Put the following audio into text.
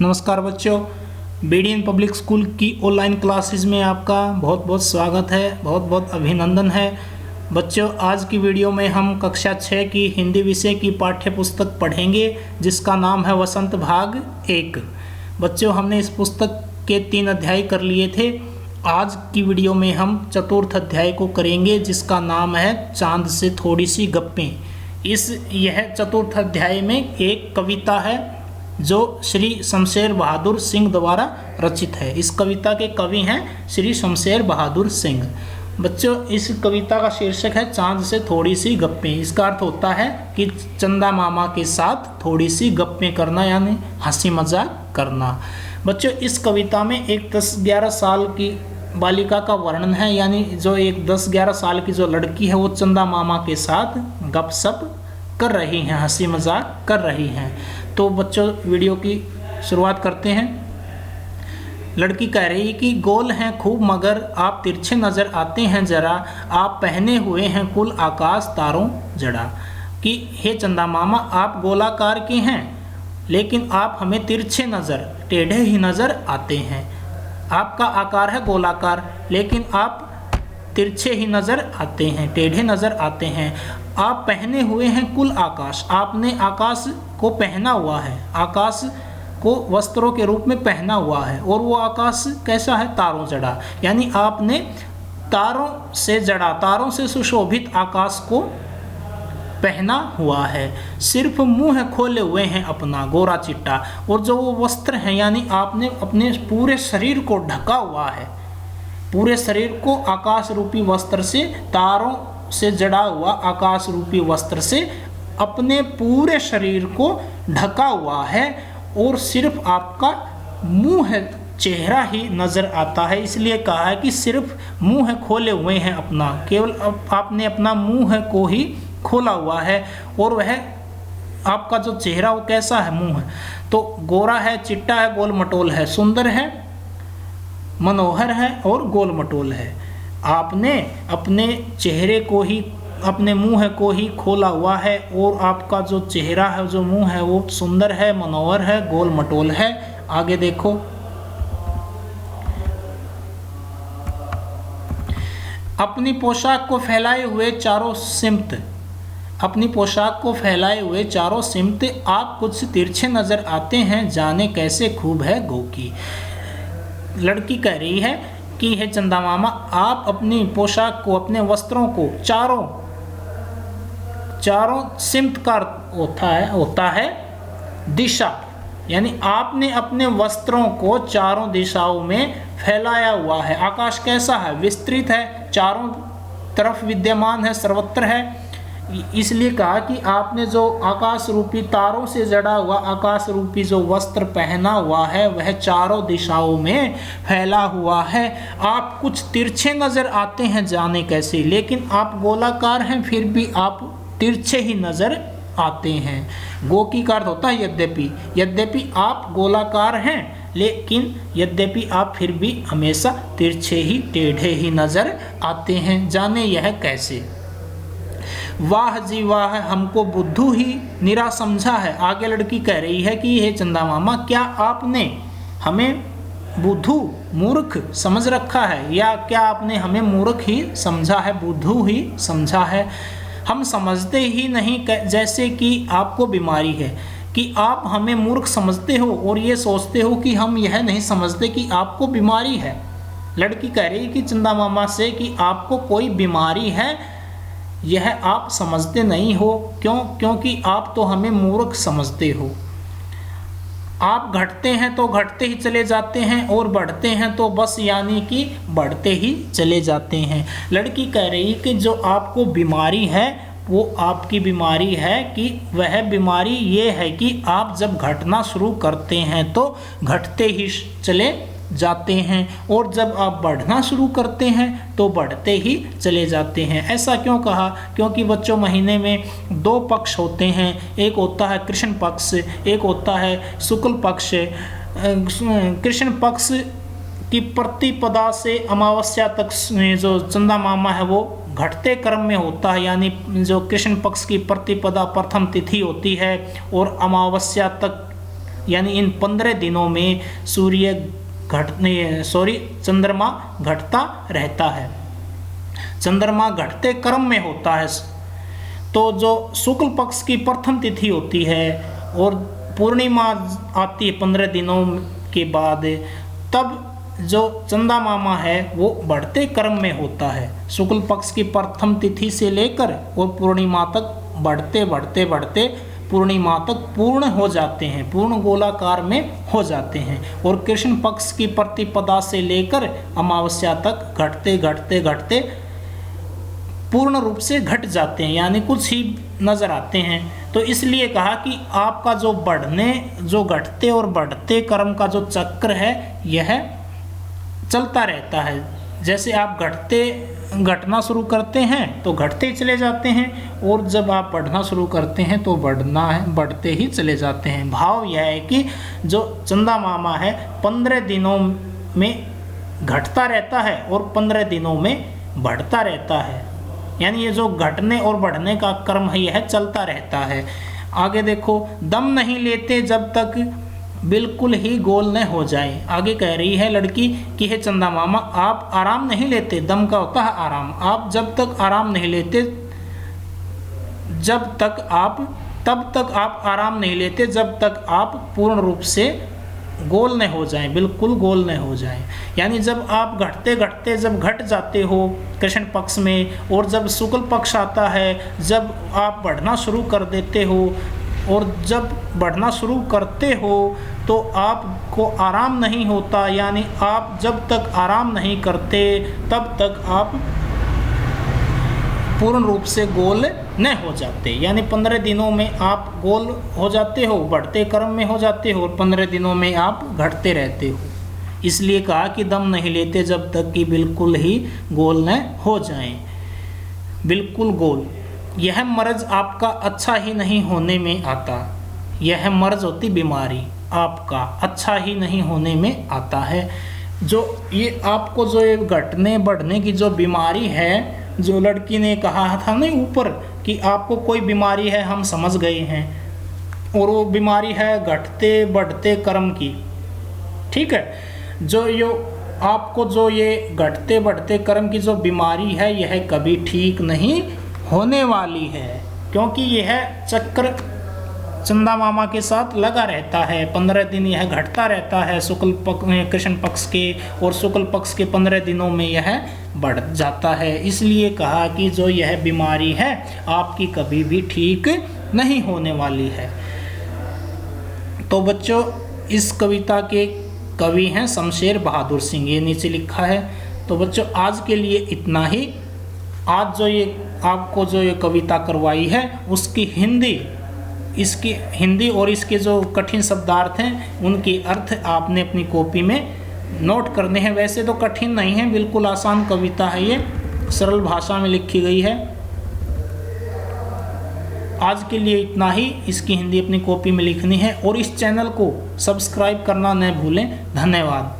नमस्कार बच्चों, BDN public school की ऑनलाइन क्लासेस में आपका बहुत बहुत स्वागत है, बहुत बहुत अभिनंदन है। बच्चों, आज की वीडियो में हम कक्षा 6 की हिंदी विषय की पाठ्य पुस्तक पढ़ेंगे जिसका नाम है वसंत भाग 1। बच्चों, हमने इस पुस्तक के 3 अध्याय कर लिए थे। आज की वीडियो में हम चतुर्थ अध्याय को करेंगे जिसका नाम है चांद से थोड़ी सी गप्पें। यह चतुर्थ अध्याय में एक कविता है जो श्री शमशेर बहादुर सिंह द्वारा रचित है। इस कविता के कवि हैं श्री शमशेर बहादुर सिंह। बच्चों, इस कविता का शीर्षक है चांद से थोड़ी सी गप्पें। इसका अर्थ होता है कि चंदा मामा के साथ थोड़ी सी गप्पें करना, यानी हंसी मजाक करना। बच्चों, इस कविता में एक 10-11 साल की बालिका का वर्णन है, यानी जो एक 10-11 साल की जो लड़की है वो चंदा मामा के साथ गपशप कर रही हैं, हंसी मजाक कर रही हैं। तो बच्चों, वीडियो की शुरुआत करते हैं। लड़की कह रही कि गोल हैं खूब मगर आप तिरछे नज़र आते हैं जरा, आप पहने हुए हैं कुल आकाश तारों जड़ा। कि हे चंदा मामा, आप गोलाकार के हैं लेकिन आप हमें तिरछे नज़र, टेढ़े ही नज़र आते हैं। आपका आकार है गोलाकार लेकिन आप तिरछे ही नज़र आते हैं, टेढ़े नज़र आते हैं। आप पहने हुए हैं कुल आकाश, आपने आकाश को पहना हुआ है, आकाश को वस्त्रों के रूप में पहना हुआ है। और वो आकाश कैसा है? तारों जड़ा, यानी आपने तारों से जड़ा, तारों से सुशोभित आकाश को पहना हुआ है। सिर्फ मुंह खोले हुए हैं अपना गोरा चिट्टा, और जो वो वस्त्र हैं यानी आपने अपने पूरे शरीर को ढका हुआ है, पूरे शरीर को आकाश रूपी वस्त्र से, तारों से जड़ा हुआ आकाश रूपी वस्त्र से अपने पूरे शरीर को ढका हुआ है। और सिर्फ आपका मुंह, चेहरा ही नज़र आता है। इसलिए कहा है कि सिर्फ मुंह खोले हुए हैं अपना, केवल आपने अपना मुंह को ही खोला हुआ है। और वह आपका जो चेहरा वो कैसा है? मुंह तो गोरा है, चिट्टा है, गोल मटोल है, सुंदर है, मनोहर है और गोल मटोल है। आपने अपने चेहरे को ही, अपने मुंह को ही खोला हुआ है और आपका जो चेहरा है, जो मुंह है वो सुंदर है, मनोहर है, गोल मटोल है। आगे देखो, अपनी पोशाक को फैलाए हुए चारों सिमत, अपनी पोशाक को फैलाए हुए चारों सिमत आप कुछ तिरछे नजर आते हैं, जाने कैसे खूब है गो की। लड़की कह रही है कि हे चंदा मामा, आप अपनी पोशाक को, अपने वस्त्रों को चारों सिमत का होता है दिशा, यानी आपने अपने वस्त्रों को चारों दिशाओं में फैलाया हुआ है। आकाश कैसा है? विस्तृत है, चारों तरफ विद्यमान है, सर्वत्र है। इसलिए कहा कि आपने जो आकाश रूपी, तारों से जड़ा हुआ आकाश रूपी जो वस्त्र पहना हुआ है वह चारों दिशाओं में फैला हुआ है। आप कुछ तिरछे नजर आते हैं, जाने कैसे, लेकिन आप गोलाकार हैं फिर भी आप तिरछे ही नजर आते हैं। गो की का अर्थ होता है यद्यपि, यद्यपि आप गोलाकार हैं लेकिन यद्यपि आप फिर भी हमेशा तिरछे ही, टेढ़े ही नजर आते हैं, जाने यह कैसे। वाह जी वाह, हमको बुद्धू ही निरा समझा है। आगे लड़की कह रही है कि हे चंदा मामा, क्या आपने हमें बुद्धू, मूर्ख समझ रखा है, या क्या आपने हमें मूर्ख ही समझा है, बुद्धू ही समझा है। हम समझते ही नहीं जैसे कि आपको बीमारी है, कि आप हमें मूर्ख समझते हो और ये सोचते हो कि हम यह नहीं समझते कि आपको बीमारी है। लड़की कह रही है कि चंदा मामा से कि आपको कोई बीमारी है, यह आप समझते नहीं हो। क्यों? क्योंकि आप तो हमें मूर्ख समझते हो। आप घटते हैं तो घटते ही चले जाते हैं और बढ़ते हैं तो बस यानी कि बढ़ते ही चले जाते हैं। लड़की कह रही कि जो आपको बीमारी है वो आपकी बीमारी है कि वह बीमारी ये है कि आप जब घटना शुरू करते हैं तो घटते ही चले जाते हैं, और जब आप बढ़ना शुरू करते हैं तो बढ़ते ही चले जाते हैं। ऐसा क्यों कहा? क्योंकि बच्चों, महीने में 2 पक्ष होते हैं, एक होता है कृष्ण पक्ष, एक होता है शुक्ल पक्ष। कृष्ण पक्ष की प्रतिपदा से अमावस्या तक जो चंदा मामा है वो घटते क्रम में होता है, यानी जो कृष्ण पक्ष की प्रतिपदा प्रथम तिथि होती है और अमावस्या तक यानी इन 15 दिनों में चंद्रमा घटता रहता है। चंद्रमा घटते क्रम में होता है। तो जो शुक्ल पक्ष की प्रथम तिथि होती है और पूर्णिमा आती है 15 दिनों के बाद, तब जो चंदा मामा है वो बढ़ते क्रम में होता है। शुक्ल पक्ष की प्रथम तिथि से लेकर और पूर्णिमा तक बढ़ते बढ़ते बढ़ते पूर्णिमा तक पूर्ण हो जाते हैं, पूर्ण गोलाकार में हो जाते हैं। और कृष्ण पक्ष की प्रतिपदा से लेकर अमावस्या तक घटते घटते घटते पूर्ण रूप से घट जाते हैं, यानी कुछ ही नजर आते हैं। तो इसलिए कहा कि आपका जो घटते और बढ़ते क्रम का जो चक्र है यह चलता रहता है। जैसे आप घटना शुरू करते हैं तो घटते ही चले जाते हैं, और जब आप बढ़ना शुरू करते हैं तो बढ़ते ही चले जाते हैं। भाव यह है कि जो चंदा मामा है 15 दिनों में घटता रहता है और 15 दिनों में बढ़ता रहता है, यानी ये जो घटने और बढ़ने का क्रम है यह चलता रहता है। आगे देखो, दम नहीं लेते जब तक बिल्कुल ही गोल न हो जाए। आगे कह रही है लड़की कि हे चंदा मामा, आप आराम नहीं लेते। दम का होता है आराम। आप जब तक आराम नहीं लेते, तब तक आप आराम नहीं लेते जब तक आप पूर्ण रूप से गोल न हो जाएं, बिल्कुल गोल न हो जाएं। यानी जब आप घटते घटते जब घट जाते हो कृष्ण पक्ष में, और जब शुक्ल पक्ष आता है, जब आप बढ़ना शुरू कर देते हो, और जब बढ़ना शुरू करते हो तो आपको आराम नहीं होता। यानी आप जब तक आराम नहीं करते तब तक आप पूर्ण रूप से गोल न हो जाते। यानी 15 दिनों में आप गोल हो जाते हो, बढ़ते क्रम में हो जाते हो, और 15 दिनों में आप घटते रहते हो। इसलिए कहा कि दम नहीं लेते जब तक कि बिल्कुल ही गोल न हो जाएं, बिल्कुल गोल। यह मर्ज आपका अच्छा ही नहीं होने में आता। यह मर्ज होती बीमारी, आपका अच्छा ही नहीं होने में आता है। जो ये आपको जो ये घटने बढ़ने की जो बीमारी है, जो लड़की ने कहा था ना ऊपर कि आपको कोई बीमारी है, हम समझ गए हैं, और वो बीमारी है घटते बढ़ते क्रम की। ठीक है, आपको जो ये घटते बढ़ते क्रम की जो बीमारी है यह कभी ठीक नहीं होने वाली है, क्योंकि यह चक्र चंदा मामा के साथ लगा रहता है। 15 दिन यह घटता रहता है कृष्ण पक्ष के, और शुक्ल पक्ष के 15 दिनों में यह बढ़ जाता है। इसलिए कहा कि जो यह बीमारी है आपकी कभी भी ठीक नहीं होने वाली है। तो बच्चों, इस कविता के कवि हैं शमशेर बहादुर सिंह, ये नीचे लिखा है। तो बच्चों, आज के लिए इतना ही। आज जो ये आपको जो ये कविता करवाई है उसकी इसकी हिंदी और इसके जो कठिन शब्दार्थ हैं उनके अर्थ आपने अपनी कॉपी में नोट करने हैं। वैसे तो कठिन नहीं है, बिल्कुल आसान कविता है, ये सरल भाषा में लिखी गई है। आज के लिए इतना ही। इसकी हिंदी अपनी कॉपी में लिखनी है, और इस चैनल को सब्सक्राइब करना न भूलें। धन्यवाद।